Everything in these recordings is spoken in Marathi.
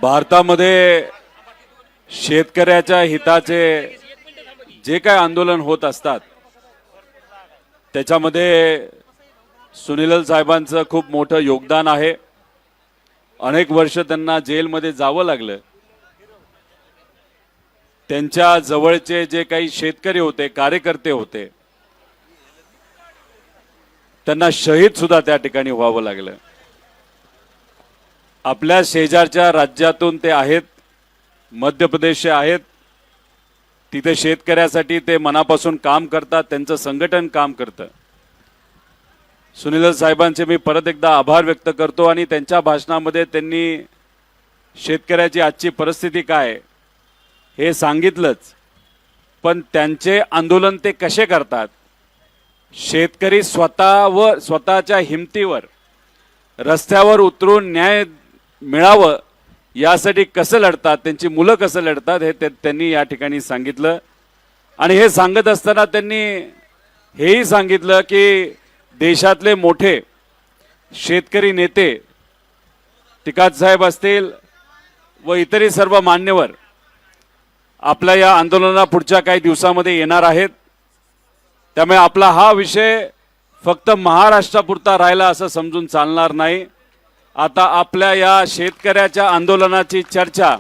भारतामध्ये शेतकऱ्याच्या हिताचे जे काय आंदोलन होत असतात त्याच्यामध्ये सुनील साहेबांचं खूप मोठं योगदान आहे। अनेक वर्ष त्यांना जेलमध्ये जावं लागलं। त्यांच्या जवळचे जे काही शेतकरी होते, कार्यकर्ते होते, त्यांना शहीद सुद्धा त्या ठिकाणी व्हावं लागलं। आपल्या शेजारच्या राज्यातून ते आहेत, मध्य प्रदेशचे आहेत। तिथे शेतकऱ्यासाठी ते मनापासून काम करतात, त्यांचं संघटन काम करतं। सुनील साहेबांचे मी परत एकदा आभार व्यक्त करतो आणि त्यांच्या भाषणामध्ये त्यांनी शेतकऱ्याची आजची परिस्थिती काय हे सांगितलंच, पण त्यांचे आंदोलन ते कसे करतात, शेतकरी स्वतःच्या हिमतीवर रस्त्यावर उतरून न्याय मिळावं यासाठी कसं लढतात, त्यांची मुलं कसं लढतात हे त्यांनी या ठिकाणी सांगितलं। आणि हे सांगत असताना त्यांनी हेही सांगितलं की देशातले मोठे शेतकरी नेते टिकात साहेब असतील व इतरही सर्व मान्यवर आपल्या या आंदोलना पुढच्या काही दिवसांमध्ये येणार आहेत। त्यामुळे आपला हा विषय फक्त महाराष्ट्रापुरता राहिला असं समजून चालणार नाही। आता आपल्या या शेतकऱ्याच्या आंदोलनाची चर्चा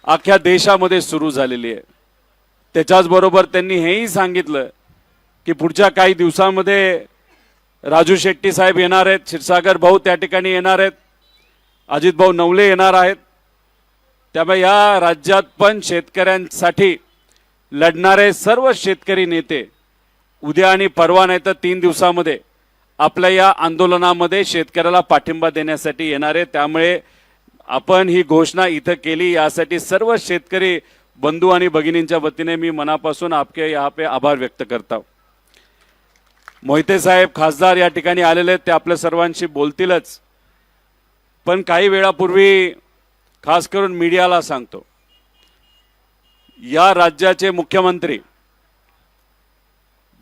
अख्ख्या देशामध्ये सुरू झालेली आहे। त्याच्याच बरोबर त्यांनी हेही सांगितलं की पुढच्या काही दिवसांमध्ये राजू शेट्टी साहेब येणार आहेत, क्षीरसागर भाऊ त्या ठिकाणी येणार आहेत, अजित भाऊ नवले येणार आहेत। त्यामुळे या राज्यात पण शेतकऱ्यांसाठी लढणारे सर्व शेतकरी नेते उद्या आणि परवा नाही तर 3 दिवसांमध्ये आपल्या या आंदोलनामध्ये शेतकऱ्याला पाठिंबा देण्यासाठी येणार आहे। त्यामुळे आपण ही घोषणा इथं केली, यासाठी सर्व शेतकरी बंधू आणि भगिनींच्या वतीने मी मनापासून आपके यहाँ पे आभार व्यक्त करता हूं। मोहिते साहेब खासदार या ठिकाणी आलेले आहेत, ते आपल्या सर्वांशी बोलतीलच, पण काही वेळापूर्वी खास करून मीडियाला सांगतो, या राज्याचे मुख्यमंत्री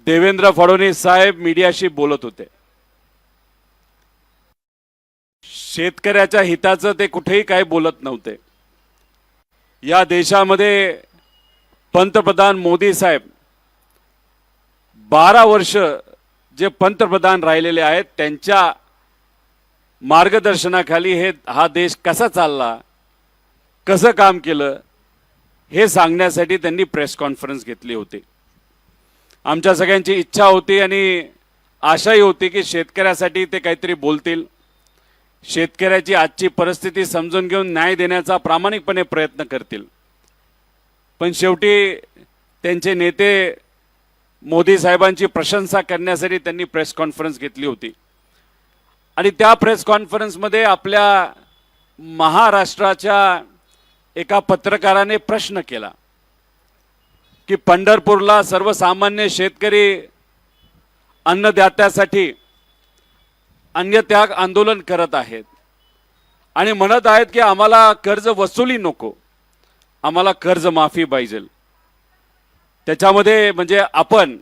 देवेंद्र फडणवीस साहेब मीडियाशी बोलत होते। शेतकऱ्याच्या हिताचं ते कुठेही काही बोलत नव्हते। या देशामध्ये पंतप्रधान मोदी साहेब 12 वर्ष जे पंतप्रधान राहिलेले आहेत, त्यांच्या मार्गदर्शनाखाली हा देश कसा चालला, कसं काम केलं हे सांगण्यासाठी त्यांनी प्रेस कॉन्फरन्स घेतली होती। आमच्या सगळ्यांची इच्छा होती आणि आशाही होती की शेतकऱ्यासाठी ते काहीतरी बोलतील, शेतकऱ्याची आजची परिस्थिती समजून घेऊन न्याय देण्याचा प्रामाणिकपणे प्रयत्न करतील। पण शेवटी त्यांचे नेते मोदी साहेबांची प्रशंसा करण्यासाठी त्यांनी प्रेस कॉन्फरन्स घेतली होती आणि त्या प्रेस कॉन्फरन्समध्ये आपल्या महाराष्ट्राच्या एका पत्रकाराने प्रश्न केला की पंढरपूरला सर्वसामान्य शेतकरी अन्नदात्यासाठी अन्नत्याग आंदोलन करत आहेत आणि म्हणत आहेत की आम्हाला कर्ज वसुली नको, आम्हाला कर्ज माफी पाहिजे। त्याच्यामध्ये म्हणजे आपण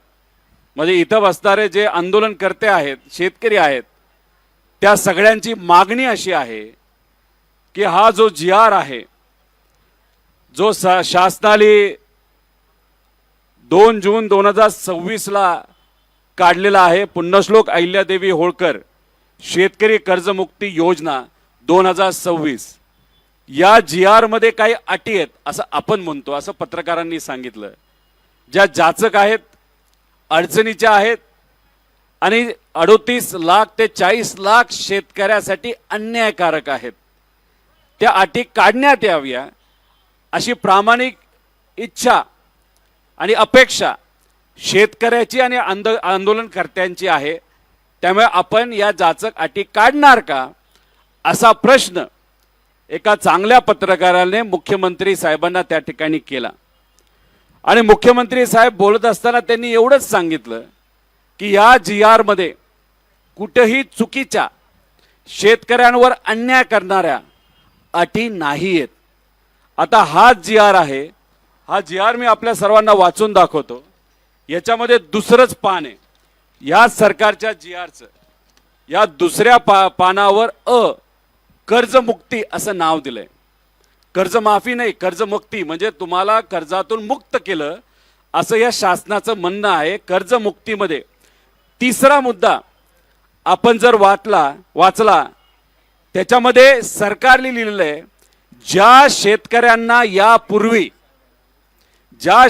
म्हणजे इथं बसणारे जे आंदोलनकर्ते आहेत, शेतकरी आहेत, त्या सगळ्यांची मागणी अशी आहे की हा जो GR आहे, जो शासनाने 2 जून 2026 ला काढलेला आहे, पुण्यश्लोक अहिल्यादेवी होळकर शेतकरी कर्जमुक्ती योजना 2026, या GR मध्ये काही अटी आहेत असं आपण म्हणतो, असं पत्रकारांनी सांगितलं, ज्या जाचक आहेत, अडचणीच्या आहेत आणि 38 लाख ते 40 लाख शेतकऱ्यासाठी अन्यायकारक आहेत। त्या अटी काढण्यात याव्या अशी प्रामाणिक इच्छा आणि अपेक्षा शेतकऱ्याची आणि आंदोलनकर्त्यांची आहे। त्यामुळे आपण या जाचक अटी काढणार का असा प्रश्न एका चांगल्या पत्रकाराने मुख्यमंत्री साहेबांना त्या ठिकाणी केला आणि मुख्यमंत्री साहेब बोलत असताना त्यांनी एवढंच सांगितलं की या GR मध्ये कुठेही चुकीच्या शेतकऱ्यांवर अन्याय करणाऱ्या अटी नाहीयेत। आता हा GR आहे, हा GR मी आपल्या सर्वांना वाचून दाखवतो। याच्यामध्ये दुसरंच पान आहे या सरकारच्या GRचं। या दुसऱ्या पानावर कर्जमुक्ती असं नाव दिलंय. कर्जमाफी नाही, कर्जमुक्ती म्हणजे तुम्हाला कर्जातून मुक्त केलं असं या शासनाचं म्हणणं आहे. कर्जमुक्तीमध्ये तिसरा मुद्दा आपण जर वाचला त्याच्यामध्ये सरकारने लिहिलेलं आहे, ज्या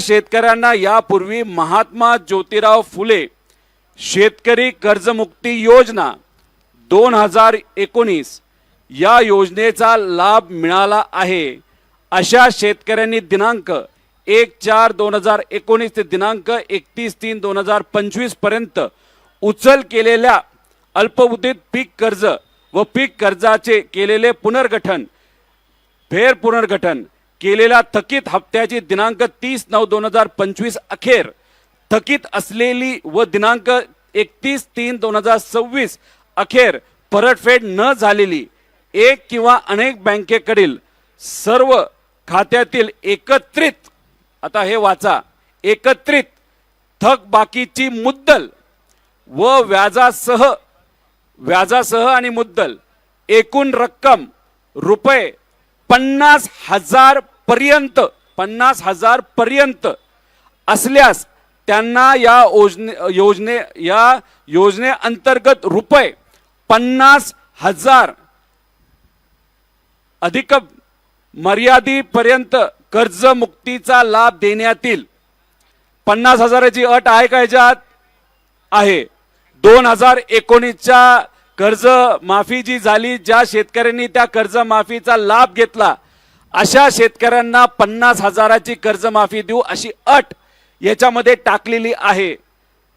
शेतकऱ्यांना यापूर्वी महात्मा ज्योतिराव फुले शेतकरी कर्जमुक्ती योजना 2019 या योजनेचा लाभ मिळाला आहे, अशा शेतकऱ्यांनी दिनांक 1/4/2019 ते दिनांक 31/3/2025 पर्यंत उचल केलेल्या अल्पमुदत पीक कर्ज व पीक कर्जाचे केलेले पुनर्गठन केलेल्या थकीत हप्त्याची दिनांक 30/9/2025 अखेर थकीत असलेली व दिनांक 31/3/2026 अखेर परतफेड न झालेली एक किंवा अनेक बँकेकडील सर्व खात्यातील एकत्रित, आता हे वाचा, एकत्रित थकबाकीची मुद्दल व व्याजासह आणि मुद्दल एकूण रक्कम रुपये 50,000 पर्यंत असल्यास त्यांना या योजनेअंतर्गत रुपये 50,000 अधिक मर्यादेपर्यंत कर्जमुक्तीचा लाभ देण्यात येईल. 50,000ची अट आहे का याच्यात? आहे. 2019च्या कर्जमाफी जी झाली, ज्या शेतकऱ्यांनी त्या कर्जमाफीचा लाभ घेतला अशा शेतकऱ्यांना 50,000ची कर्जमाफी देऊ अशी अट याच्यामध्ये टाकलेली आहे.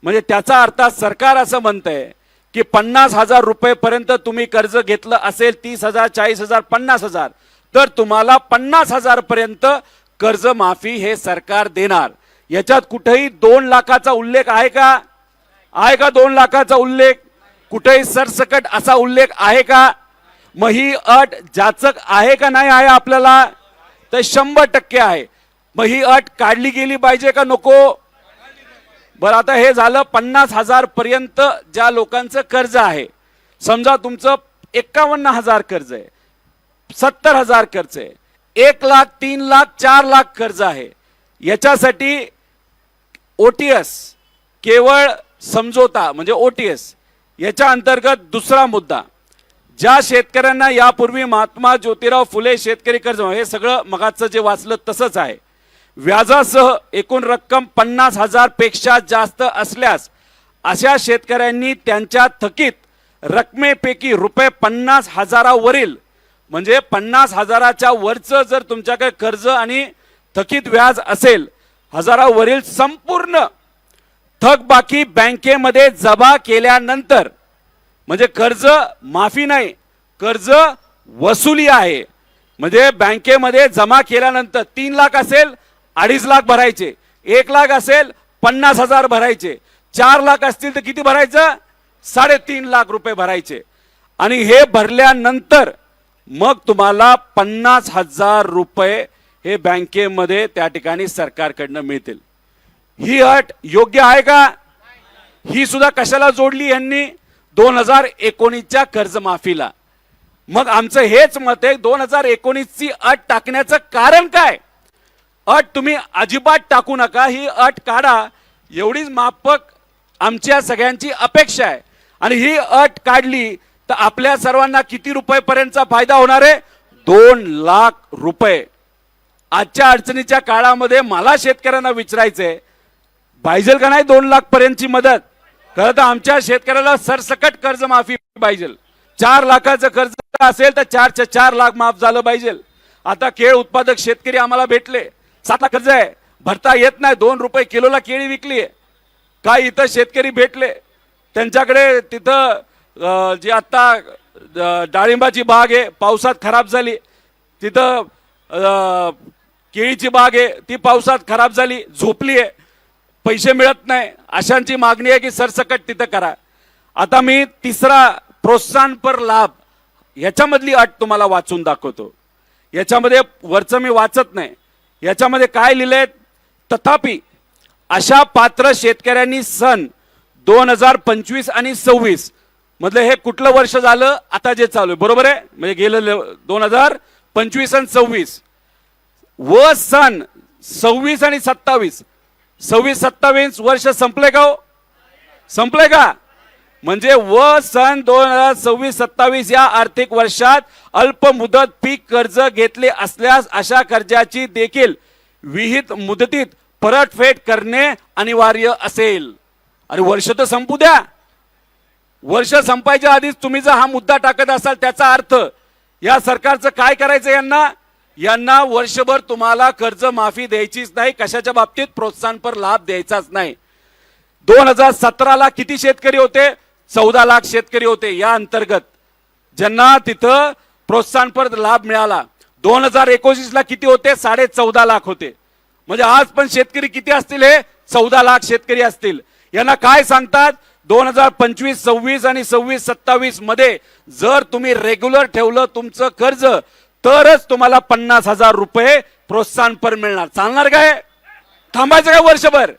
म्हणजे त्याचा अर्थ सरकार असं म्हणतंय की 50,000 रुपयेपर्यंत तुम्ही कर्ज घेतलं असेल, 30,000, 40,000, 50,000, तर तुम्हाला 50,000 पर्यंत कर्जमाफी हे सरकार देणार. याच्यात कुठेही 2 लाखाचा उल्लेख आहे का? 2 लाखाचा उल्लेख कुठेही सरसकट असा उल्लेख आहे का? मग ही अट जाचक आहे का नाही आहे आपल्याला? तर 100% आहे. मग ही अट काढली गेली पाहिजे का नको? बरं, आता हे झालं 50,000 पर्यंत ज्या लोकांचं कर्ज आहे. समजा तुमचं 51,000 कर्ज आहे, 70,000 कर्ज आहे, 1 लाख, 3 लाख, 4 लाख कर्ज आहे. याच्यासाठी OTS केवळ समझोता म्हणजे OTS याच्या अंतर्गत दुसरा मुद्दा, ज्या शेतकऱ्यांना यापूर्वी महात्मा ज्योतिराव फुले शेतकरी कर्ज, हे सगळं मगाचं जे वाचलं तसंच आहे, व्याजासह एकूण रक्कम 50,000 पेक्षा जास्त असल्यास अशा शेतकऱ्यांनी त्यांच्या थकीत रकमेपैकी रुपये 50,000 वरील, म्हणजे 50,000च्या वरचं जर तुमच्याकडे कर्ज आणि थकीत व्याज असेल, 1000 वरील संपूर्ण थकबाकी बँकेमध्ये जमा केल्यानंतर, म्हणजे कर्ज माफी नाही, कर्ज वसुली आहे. म्हणजे बँकेमध्ये जमा केल्यानंतर 3 लाख असेल 2.5 लाख भरायचे, 1 लाख असेल 50,000 भरायचे, 4 लाख असतील तर किती भरायचं? 3.5 लाख रुपये भरायचे. आणि हे भरल्यानंतर मग तुम्हाला 50,000 रुपये हे बँकेमध्ये त्या ठिकाणी सरकारकडनं मिळतील. ही अट योग्य आहे का? ही सुद्धा कशाला जोडली यांनी? 2019च्या कर्जमाफीला. मग आमचं हेच मत आहे, 2019ची अट टाकण्याचं कारण काय? अट तुम्ही अजिबात टाकू नका, ही अट काढा, एवढीच माफक आमच्या सगळ्यांची अपेक्षा आहे. आणि ही अट काढली तर आपल्या सर्वांना किती रुपयेपर्यंतचा फायदा होणार आहे? 2 लाख रुपये. आजच्या अडचणीच्या काळामध्ये मला शेतकऱ्यांना विचारायचंय, पाहिजे का नाही 2 लाख पर्यंतची मदत? खरं तर आमच्या शेतकऱ्याला सरसकट कर्जमाफी पाहिजे. 4 लाखाचं कर्ज असेल तर 4 लाख माफ झालं पाहिजे. आता केळ उत्पादक शेतकरी आम्हाला भेटले, 7 लाख कर्ज आहे, भरता येत नाही, 2 रुपये किलोला केळी विकली आहे. काही इथं शेतकरी भेटले, त्यांच्याकडे तिथं जी आता डाळिंबाची बाग आहे, पावसात खराब झाली, तिथं केळीची बाग आहे, ती पावसात खराब झाली, झोपली आहे, पैसे मिळत नाही. अशांची मागणी आहे की सरसकट तिथं करा. आता मी तिसरा प्रोत्साहनपर लाभ याच्यामधली अट तुम्हाला वाचून दाखवतो. याच्यामध्ये वरचं मी वाचत नाही, याच्यामध्ये काय लिहिलंय? तथापि अशा पात्र शेतकऱ्यांनी सन 2025 आणि 26 मधलं हे कुठलं वर्ष झालं आता जे चालू आहे, बरोबर आहे? म्हणजे गेलं 2025 आणि 26 व सन 26 आणि 27, 26-27 वर्ष संपले का हो? संपले का? म्हणजे व सन 2026-27 या आर्थिक वर्षात अल्प मुदत पीक कर्ज घेतले असल्यास अशा कर्जाची देखील विहित मुदतीत परतफेड करणे अनिवार्य असेल. अरे वर्ष तर संपू द्या. वर्ष संपायच्या आधीच तुम्ही जर हा मुद्दा टाकत असाल त्याचा अर्थ या सरकारचं काय करायचं? यांना वर्षभर तुम्हाला कर्ज माफी द्यायचीच नाही, कशाच्या बाबतीत? प्रोत्साहनपर लाभ द्यायचाच नाही. 2017ला किती शेतकरी होते? 14 लाख शेतकरी होते या अंतर्गत ज्यांना तिथं प्रोत्साहनपर लाभ मिळाला. 2021ला किती होते? 14.5 लाख होते. म्हणजे आज पण शेतकरी किती असतील? हे 14 लाख शेतकरी असतील. यांना काय सांगतात? 2025, 26 आणि 26-27 मध्ये जर तुम्ही रेग्युलर ठेवलं तुमचं कर्ज तरच तुम्हाला 50,000 रुपये प्रोत्साहनपर मिळणार. चालणार काय? थांबायचं काय वर्षभर?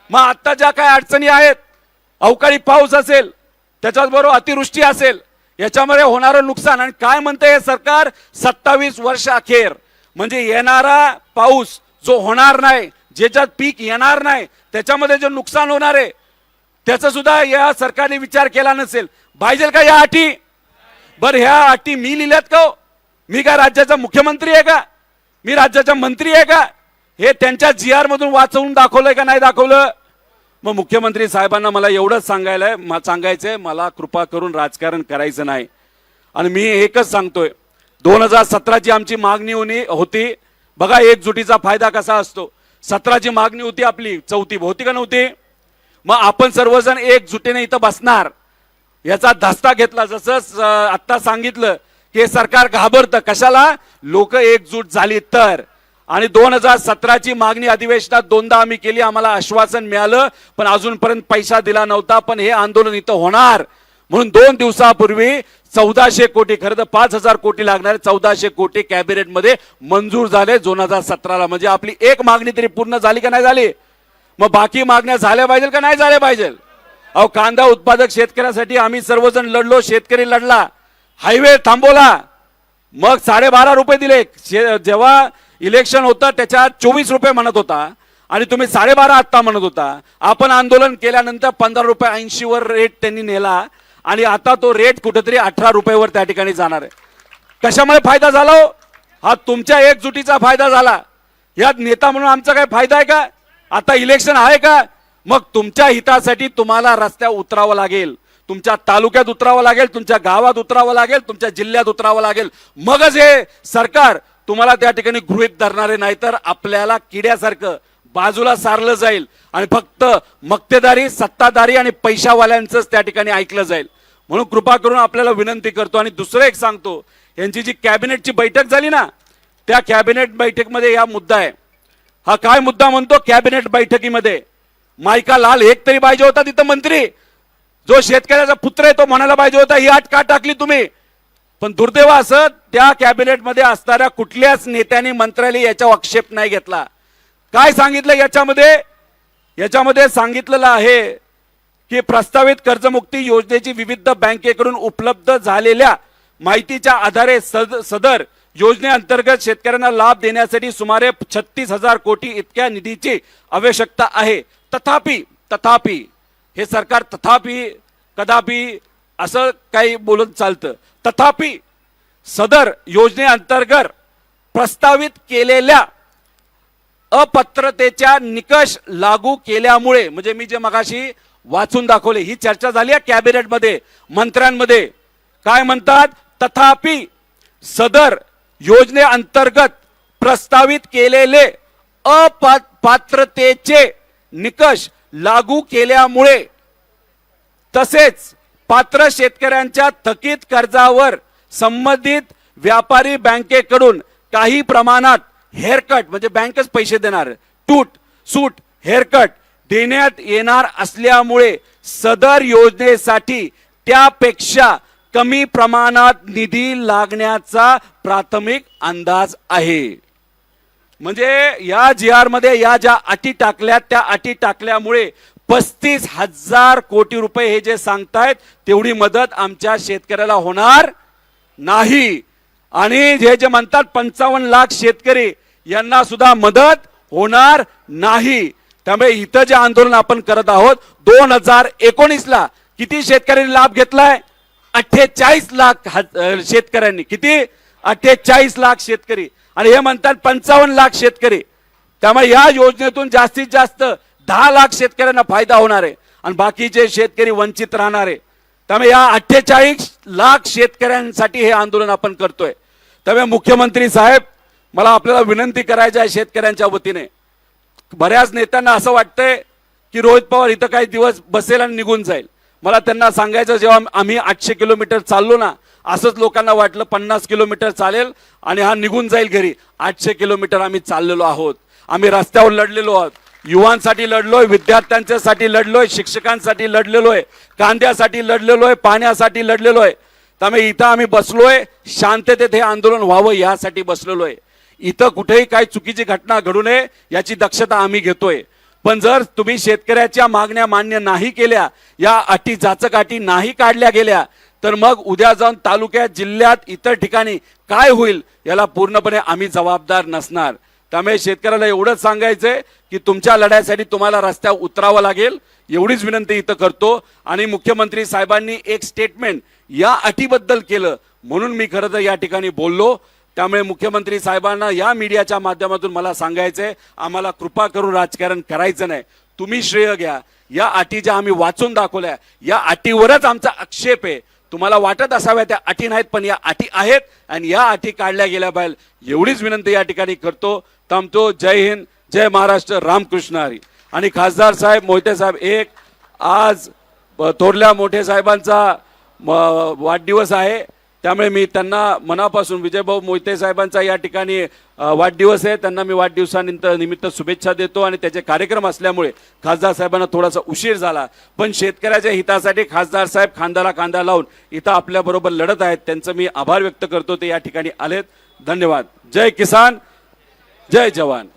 मग आता ज्या काय अडचणी आहेत, अवकाळी पाऊस असेल, त्याच्याबरोबर अतिवृष्टी असेल, याच्यामध्ये होणारं नुकसान, आणि काय म्हणते हे सरकार? 27 वर्ष अखेर म्हणजे येणारा पाऊस जो होणार नाही, ज्याच्यात पीक येणार नाही, त्याच्यामध्ये जे नुकसान होणार आहे त्याचा सुद्धा या सरकारने विचार केला नसेल. पाहिजे का या अटी? बर ह्या अटी मी लिहिल्यात का? मी काय राज्याचा मुख्यमंत्री आहे का? मी राज्याचा मंत्री आहे का? हे त्यांच्या GR मधून वाचवून दाखवलंय का नाही दाखवलं? मग मुख्यमंत्री साहेबांना मला एवढंच सांगायचंय, मला कृपा करून राजकारण करायचं नाही. आणि मी एकच सांगतोय, 2017ची आमची मागणी होती. बघा एकजुटीचा फायदा कसा असतो. 17ची मागणी होती आपली, 4थी होती का नव्हती? मग आपण सर्वजण एकजुटीने इथं बसणार याचा धस्ता घेतला. जसं आता सांगितलं की सरकार घाबरतं. कशाला? लोक एकजूट झाली तर. आणि 2017ची मागणी अधिवेशनात 2दा आम्ही केली, आम्हाला आश्वासन मिळालं, पण अजूनपर्यंत पैसा दिला नव्हता. पण हे आंदोलन इथं होणार म्हणून 2 दिवसापूर्वी 1400 कोटी, खरं तर 5,000 कोटी लागणारे 1400 कोटी कॅबिनेटमध्ये मंजूर झाले 2017ला. म्हणजे आपली एक मागणी तरी पूर्ण झाली का नाही झाली? मग बाकी मागण्या झाल्या पाहिजे का नाही झाल्या पाहिजे? अहो कांदा उत्पादक शेतकऱ्यासाठी आम्ही सर्वजण लढलो, शेतकरी लढला, हायवे थांबवला, मग 12.5 रुपये दिले. जेव्हा इलेक्शन होतं त्याच्यात 24 रुपये म्हणत होता आणि तुम्ही 12.5 आत्ता म्हणत होता. आपण आंदोलन केल्यानंतर 15 रुपये 80 वर रेट त्यांनी नेला आणि आता तो रेट कुठेतरी 18 रुपयेवर त्या ठिकाणी जाणार आहे. कशामुळे फायदा झाला हो? हा तुमच्या एकजुटीचा फायदा झाला. यात नेता म्हणून आमचा काय फायदा आहे का? आता इलेक्शन आहे का? मग तुमच्या हितासाठी तुम्हाला रस्त्यावर उतरावं लागेल, तुमच्या तालुक्यात उतरावं लागेल, तुमच्या गावात उतरावं लागेल, तुमच्या जिल्ह्यात उतरावं लागेल. मगच हे सरकार तुम्हाला त्या ठिकाणी गृहीत धरणारे, नाहीतर आपल्याला किड्यासारखं बाजूला सारलं जाईल आणि फक्त मक्तेदारी, सत्ताधारी आणि पैशावाल्यांचंच त्या ठिकाणी ऐकलं जाईल. म्हणून कृपा करून आपल्याला विनंती करतो. आणि दुसरं एक सांगतो, यांची जी कॅबिनेटची बैठक झाली ना, त्या कॅबिनेट बैठकीमध्ये हा मुद्दा आहे. हा काय मुद्दा म्हणतो? कॅबिनेट बैठकीमध्ये मायका लाल एक तरी पाहिजे होता तिथं मंत्री, जो शेतकऱ्याचा पुत्र आहे तो म्हणायला पाहिजे होता ही अट का टाकली तुम्ही? पण दुर्दैव असं त्या कॅबिनेटमध्ये असणाऱ्या कुठल्याच नेत्यांनी, मंत्र्यांनी याचा आक्षेप नाही घेतला. काय सांगितलं याच्यामध्ये सांगितलेलं आहे की प्रस्तावित कर्जमुक्ती योजनेची विविध बँकेकडून उपलब्ध झालेल्या माहितीच्या आधारे सदर योजनेअंतर्गत शेतकऱ्यांना लाभ देण्यासाठी सुमारे 36,000 कोटी इतक्या निधीची आवश्यकता आहे. तथापि हे सरकार तथापि कदापि असं काही बोलत चालतं. तथापि सदर योजनेअंतर्गत प्रस्तावित केलेल्या अपात्रतेच्या निकष लागू केल्यामुळे, म्हणजे मी जे मगाशी वाचून दाखवले, ही चर्चा झाली आहे कॅबिनेटमध्ये, मंत्र्यांमध्ये. काय म्हणतात? तथापि सदर योजनेअंतर्गत प्रस्तावित केलेले अपात्रतेचे निकष लागू केल्यामुळे तसेच पात्र शेतकऱ्यांच्या थकीत कर्जावर संबंधित व्यापारी बँकेकडून काही प्रमाणात हेअरकट, म्हणजे बँकच पैसे देणार, सूट हेअरकट देण्यात येणार असल्यामुळे सदर योजनेसाठी त्यापेक्षा कमी प्रमाणात निधी लागण्याचा प्राथमिक अंदाज आहे. म्हणजे या GR मध्ये या ज्या अटी टाकल्या त्या अटी टाकल्यामुळे 35,000 कोटी रुपये हे जे सांगतायत तेवढी मदत आमच्या शेतकऱ्याला होणार नाही. आणि हे जे म्हणतात 55 लाख शेतकरी यांना सुद्धा मदत होणार नाही. त्यामुळे इथं जे आंदोलन आपण करत आहोत 2019ला किती शेतकऱ्यांनी लाभ घेतलाय? 48 लाख शेतकऱ्यांनी. किती? 48 लाख शेतकरी. आणि हे म्हणतात 55 लाख शेतकरी. त्यामुळे या योजनेतून जास्तीत जास्त 10 लाख शेतकऱ्यांना फायदा होणार आहे आणि बाकीचे शेतकरी वंचित राहणार आहे. त्यामुळे या 48 लाख शेतकऱ्यांसाठी हे आंदोलन आपण करतोय. त्यामुळे मुख्यमंत्री साहेब, मला आपल्याला विनंती करायची आहे शेतकऱ्यांच्या वतीने. बऱ्याच नेत्यांना असं वाटतंय की रोहित पवार इथं काही दिवस बसेल आणि निघून जाईल. मला त्यांना सांगायचं, जेव्हा आम्ही 800 किलोमीटर चाललो ना, असंच लोकांना वाटलं 50 किलोमीटर चालेल आणि हा निघून जाईल घरी. 800 किलोमीटर आम्ही चाललेलो आहोत. आम्ही रस्त्यावर लढलेलो आहोत. युवांसाठी लढलोय, विद्यार्थ्यांच्यासाठी लढलोय, शिक्षकांसाठी लढलेलो आहे, कांद्यासाठी लढलेलो आहे, पाण्यासाठी लढलेलो आहे. त्यामुळे इथं आम्ही बसलोय, शांततेत हे आंदोलन व्हावं यासाठी बसलेलो आहे. इथं कुठेही काही चुकीची घटना घडू नये याची दक्षता आम्ही घेतोय. पण जर तुम्ही शेतकऱ्याच्या मागण्या मान्य नाही केल्या, या अटी जाचक अटी नाही काढल्या गेल्या, तर मग उद्या जाऊन तालुक्यात, जिल्ह्यात, इतर ठिकाणी काय होईल याला पूर्णपणे आम्ही जबाबदार नसणार. त्यामुळे शेतकऱ्याला एवढंच सांगायचंय की तुमच्या लढ्यासाठी तुम्हाला रस्त्यावर उतरावं लागेल, एवढीच विनंती इथं करतो. आणि मुख्यमंत्री साहेबांनी एक स्टेटमेंट या अटीबद्दल केलं म्हणून मी खरं तर या ठिकाणी बोललो. त्यामुळे मुख्यमंत्री साहेबांना या मीडियाच्या माध्यमातून मला सांगायचंय, आम्हाला कृपा करून राजकारण करायचं नाही. तुम्ही श्रेय घ्या. या अटी ज्या आम्ही वाचून दाखवल्या, या अटीवरच आमचा आक्षेप आहे. तुम्हाला वाटत असाव्या त्या अटी नाहीत, पण या अटी आहेत आणि या अटी काढल्या गेल्या पाहिजे, एवढीच विनंती या ठिकाणी करतो. थांबतो. जय हिंद, जय महाराष्ट्र, रामकृष्ण हरी. आणि खासदार साहेब, मोहिते साहेब, एक आज थोरल्या मोठे साहेबांचा वाढदिवस आहे. त्यामुळे मी त्यांना मनापासून, विजयभाऊ मोहिते साहेबांचा या ठिकाणी वाढदिवस आहे, त्यांना मी वाढदिवसानिमित्त शुभेच्छा देतो. आणि त्याचे कार्यक्रम असल्यामुळे खासदार साहेबांना थोडासा उशीर झाला, पण शेतकऱ्याच्या हितासाठी खासदार साहेब खांद्याला खांदा लावून इथं आपल्याबरोबर लढत आहेत. त्यांचं मी आभार व्यक्त करतो, ते या ठिकाणी आलेत. धन्यवाद. जय किसान, जय जवान.